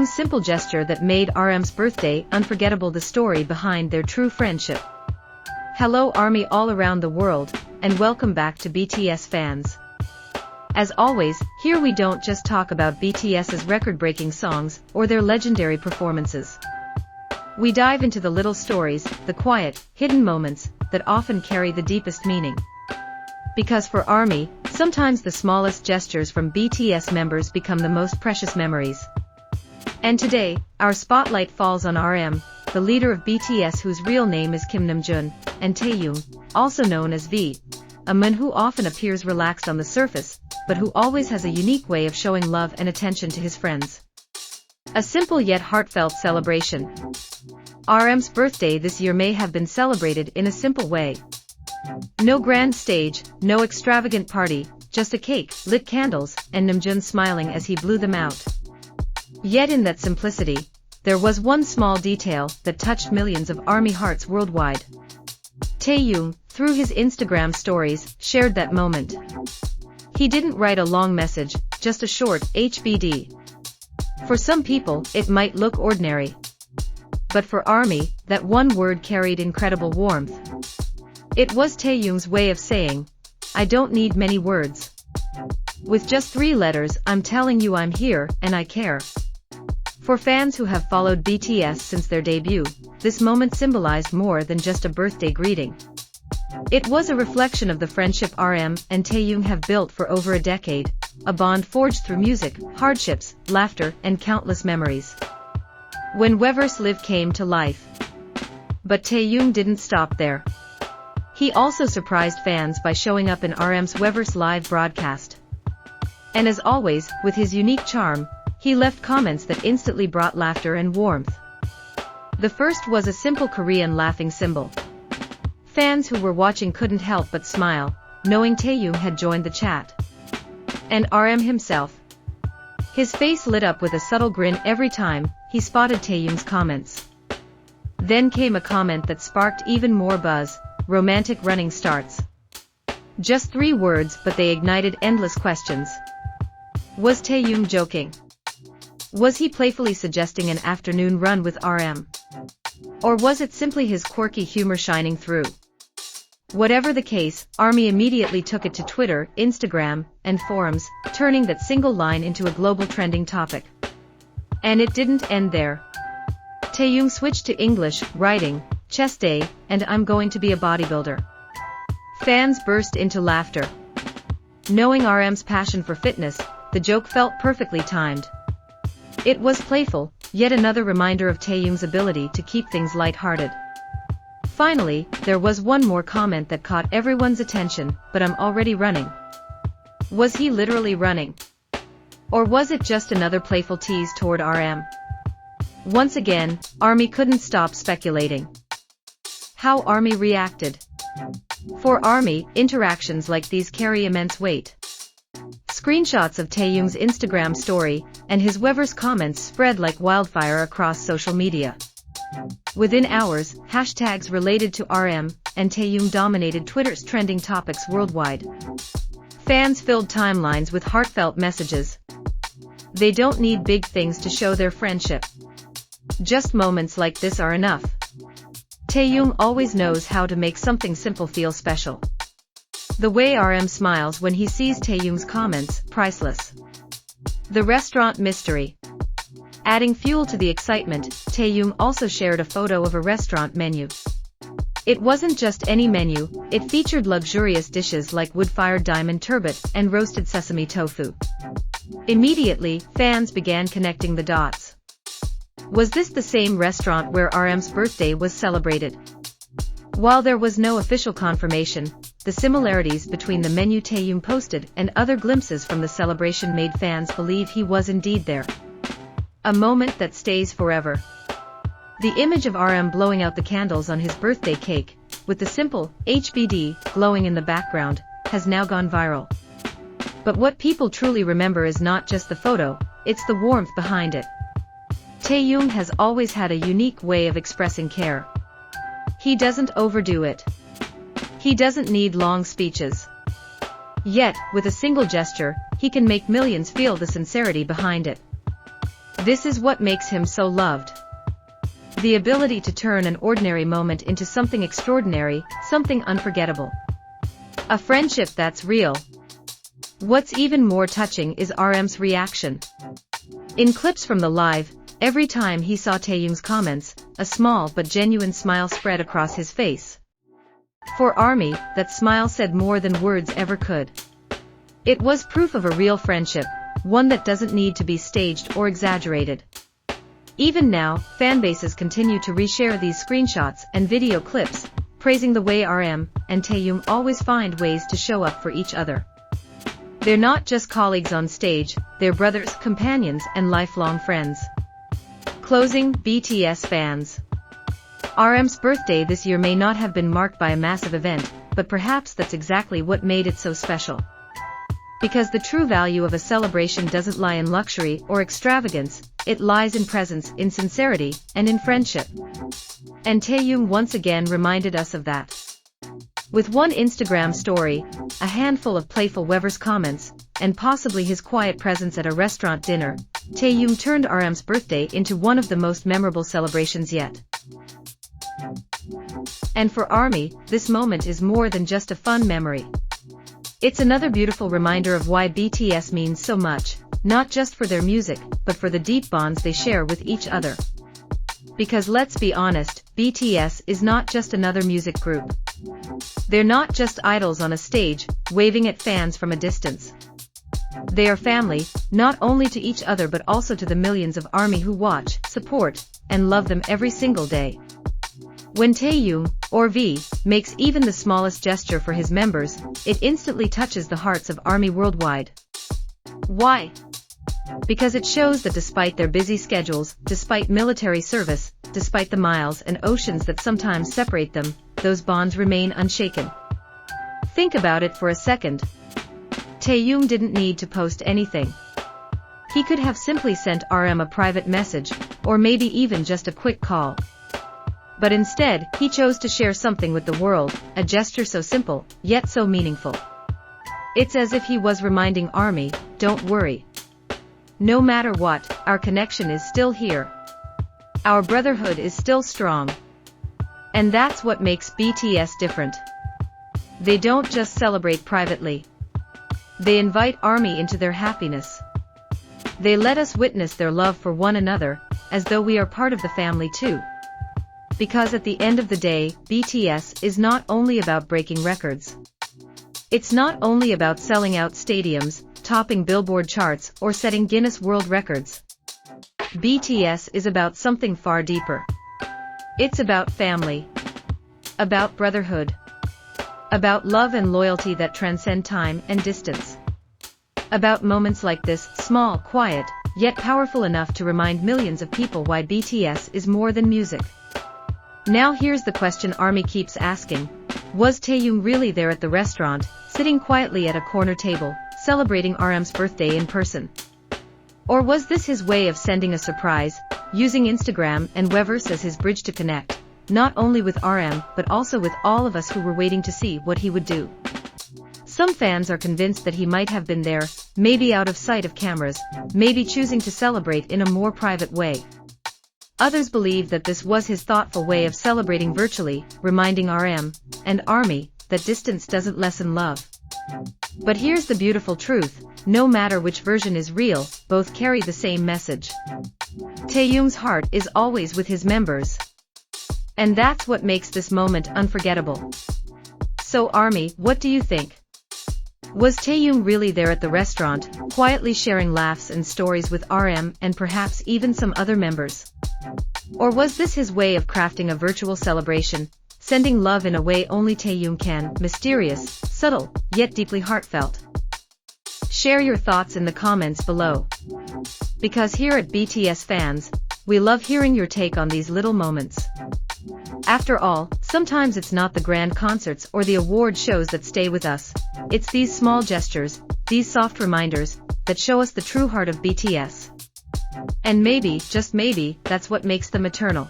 Taehyung's simple gesture that made RM's birthday unforgettable. The story behind their true friendship. Hello ARMY all around the world, and welcome back to BTS fans. As always, here we don't just talk about BTS's record-breaking songs or their legendary performances. We dive into the little stories, the quiet, hidden moments that often carry the deepest meaning. Because for ARMY, sometimes the smallest gestures from BTS members become the most precious memories. And today, our spotlight falls on RM, the leader of BTS whose real name is Kim Namjoon, and Taehyung, also known as V, a man who often appears relaxed on the surface, but who always has a unique way of showing love and attention to his friends. A simple yet heartfelt celebration. RM's birthday this year may have been celebrated in a simple way. No grand stage, no extravagant party, just a cake, lit candles, and Namjoon smiling as he blew them out. Yet in that simplicity, there was one small detail that touched millions of ARMY hearts worldwide. Taehyung, through his Instagram stories, shared that moment. He didn't write a long message, just a short HBD. For some people, it might look ordinary. But for ARMY, that one word carried incredible warmth. It was Taehyung's way of saying, "I don't need many words. With just 3 letters, I'm telling you I'm here, and I care." For fans who have followed BTS since their debut, this moment symbolized more than just a birthday greeting. It was a reflection of the friendship RM and Taehyung have built for over a decade, a bond forged through music, hardships, laughter, and countless memories. When Weverse Live came to life. But Taehyung didn't stop there. He also surprised fans by showing up in RM's Weverse Live broadcast. And as always, with his unique charm, he left comments that instantly brought laughter and warmth. The first was a simple Korean laughing symbol. Fans who were watching couldn't help but smile, knowing Taehyung had joined the chat. And RM himself. His face lit up with a subtle grin every time he spotted Taehyung's comments. Then came a comment that sparked even more buzz: romantic running starts. Just 3 words, but they ignited endless questions. Was Taehyung joking? Was he playfully suggesting an afternoon run with RM? Or was it simply his quirky humor shining through? Whatever the case, ARMY immediately took it to Twitter, Instagram, and forums, turning that single line into a global trending topic. And it didn't end there. Taehyung switched to English, writing, "Chest day, and I'm going to be a bodybuilder." Fans burst into laughter. Knowing RM's passion for fitness, the joke felt perfectly timed. It was playful, yet another reminder of Taehyung's ability to keep things lighthearted. Finally, there was one more comment that caught everyone's attention: "But I'm already running." Was he literally running? Or was it just another playful tease toward RM? Once again, ARMY couldn't stop speculating. How ARMY reacted? For ARMY, interactions like these carry immense weight. Screenshots of Taehyung's Instagram story and his Weverse comments spread like wildfire across social media. Within hours, hashtags related to RM and Taehyung dominated Twitter's trending topics worldwide. Fans filled timelines with heartfelt messages. They don't need big things to show their friendship. Just moments like this are enough. Taehyung always knows how to make something simple feel special. The way RM smiles when he sees Taehyung's comments, priceless. The restaurant mystery. Adding fuel to the excitement, Taehyung also shared a photo of a restaurant menu. It wasn't just any menu, it featured luxurious dishes like wood-fired diamond turbot and roasted sesame tofu. Immediately, fans began connecting the dots. Was this the same restaurant where RM's birthday was celebrated? While there was no official confirmation, the similarities between the menu Taehyung posted and other glimpses from the celebration made fans believe he was indeed there. A moment that stays forever. The image of RM blowing out the candles on his birthday cake, with the simple HBD glowing in the background, has now gone viral. But what people truly remember is not just the photo, it's the warmth behind it. Taehyung has always had a unique way of expressing care. He doesn't overdo it. He doesn't need long speeches. Yet, with a single gesture, he can make millions feel the sincerity behind it. This is what makes him so loved. The ability to turn an ordinary moment into something extraordinary, something unforgettable. A friendship that's real. What's even more touching is RM's reaction. In clips from the live, every time he saw Taehyung's comments, a small but genuine smile spread across his face. For ARMY, that smile said more than words ever could. It was proof of a real friendship, one that doesn't need to be staged or exaggerated. Even now, fanbases continue to reshare these screenshots and video clips, praising the way RM and Taehyung always find ways to show up for each other. They're not just colleagues on stage, they're brothers, companions, and lifelong friends. Closing, BTS fans. RM's birthday this year may not have been marked by a massive event, but perhaps that's exactly what made it so special. Because the true value of a celebration doesn't lie in luxury or extravagance, it lies in presence, in sincerity, and in friendship. And Taehyung once again reminded us of that. With one Instagram story, a handful of playful Weverse comments, and possibly his quiet presence at a restaurant dinner, Taehyung turned RM's birthday into one of the most memorable celebrations yet. And for ARMY, this moment is more than just a fun memory. It's another beautiful reminder of why BTS means so much, not just for their music, but for the deep bonds they share with each other. Because let's be honest, BTS is not just another music group. They're not just idols on a stage, waving at fans from a distance. They are family, not only to each other but also to the millions of ARMY who watch, support, and love them every single day. When Taehyung, or V, makes even the smallest gesture for his members, it instantly touches the hearts of ARMY worldwide. Why? Because it shows that despite their busy schedules, despite military service, despite the miles and oceans that sometimes separate them, those bonds remain unshaken. Think about it for a second. Taehyung didn't need to post anything. He could have simply sent RM a private message, or maybe even just a quick call. But instead, he chose to share something with the world, a gesture so simple, yet so meaningful. It's as if he was reminding ARMY, don't worry. No matter what, our connection is still here. Our brotherhood is still strong. And that's what makes BTS different. They don't just celebrate privately. They invite ARMY into their happiness. They let us witness their love for one another, as though we are part of the family too. Because at the end of the day, BTS is not only about breaking records. It's not only about selling out stadiums, topping Billboard charts, or setting Guinness World Records. BTS is about something far deeper. It's about family. About brotherhood. About love and loyalty that transcend time and distance. About moments like this, small, quiet, yet powerful enough to remind millions of people why BTS is more than music. Now here's the question ARMY keeps asking. Was Taehyung really there at the restaurant, sitting quietly at a corner table, celebrating RM's birthday in person? Or was this his way of sending a surprise, using Instagram and Weverse as his bridge to connect, not only with RM but also with all of us who were waiting to see what he would do? Some fans are convinced that he might have been there, maybe out of sight of cameras, maybe choosing to celebrate in a more private way. Others believe that this was his thoughtful way of celebrating virtually, reminding RM and ARMY that distance doesn't lessen love. But here's the beautiful truth, no matter which version is real, both carry the same message. Taehyung's heart is always with his members. And that's what makes this moment unforgettable. So ARMY, what do you think? Was Taehyung really there at the restaurant, quietly sharing laughs and stories with RM and perhaps even some other members? Or was this his way of crafting a virtual celebration, sending love in a way only Taehyung can, mysterious, subtle, yet deeply heartfelt? Share your thoughts in the comments below. Because here at BTS Fans, we love hearing your take on these little moments. After all, sometimes it's not the grand concerts or the award shows that stay with us. It's these small gestures, these soft reminders, that show us the true heart of BTS. And maybe, just maybe, that's what makes them eternal.